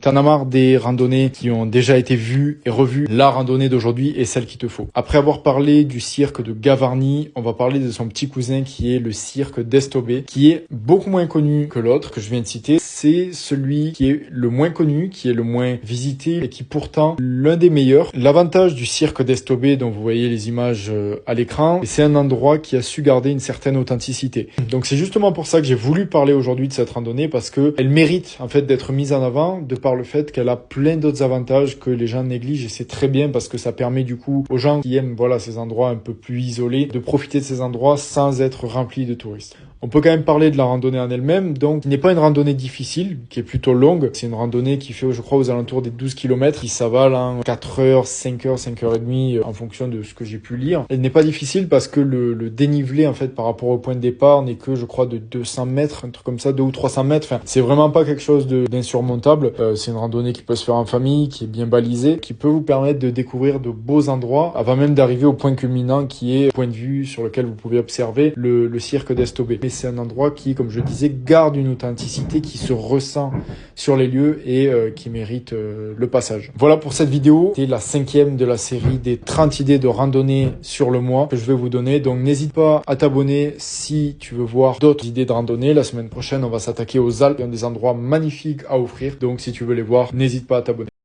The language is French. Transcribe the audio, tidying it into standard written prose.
T'en as marre des randonnées qui ont déjà été vues et revues, la randonnée d'aujourd'hui est celle qu'il te faut. Après avoir parlé du cirque de Gavarnie, on va parler de son petit cousin qui est le cirque d'Estobé, qui est beaucoup moins connu que l'autre que je viens de citer. C'est celui qui est le moins connu, qui est le moins visité et qui pourtant l'un des meilleurs. L'avantage du cirque d'Estobé, dont vous voyez les images à l'écran, c'est un endroit qui a su garder une certaine authenticité. Donc c'est justement pour ça que j'ai voulu parler aujourd'hui de cette randonnée, parce que elle mérite en fait d'être mise en avant de par le fait qu'elle a plein d'autres avantages que les gens négligent, et c'est très bien parce que ça permet du coup aux gens qui aiment ces endroits un peu plus isolés de profiter de ces endroits sans être remplis de touristes. On peut quand même parler de la randonnée en elle-même, donc ce n'est pas une randonnée difficile, qui est plutôt longue. C'est une randonnée qui fait, je crois, aux alentours des 12 km, qui s'avale en 4 heures, 5 heures, 5 heures et demie, en fonction de ce que j'ai pu lire. Elle n'est pas difficile parce que le dénivelé, en fait, par rapport au point de départ, n'est que, je crois, de 200 mètres, un truc comme ça, 200 ou 300 mètres. Enfin, c'est vraiment pas quelque chose d'insurmontable. C'est une randonnée qui peut se faire en famille, qui est bien balisée, qui peut vous permettre de découvrir de beaux endroits avant même d'arriver au point culminant qui est le point de vue sur lequel vous pouvez observer le cirque d'Estobé. Mais c'est un endroit qui, comme je disais, garde une authenticité qui se ressent sur les lieux et qui mérite le passage. Voilà pour cette vidéo. C'est la 5e de la série des 30 idées de randonnée sur le mois que je vais vous donner. Donc n'hésite pas à t'abonner si tu veux voir d'autres idées de randonnée. La semaine prochaine, on va s'attaquer aux Alpes, un des endroits magnifiques à offrir. Donc si tu veux les voir, n'hésite pas à t'abonner.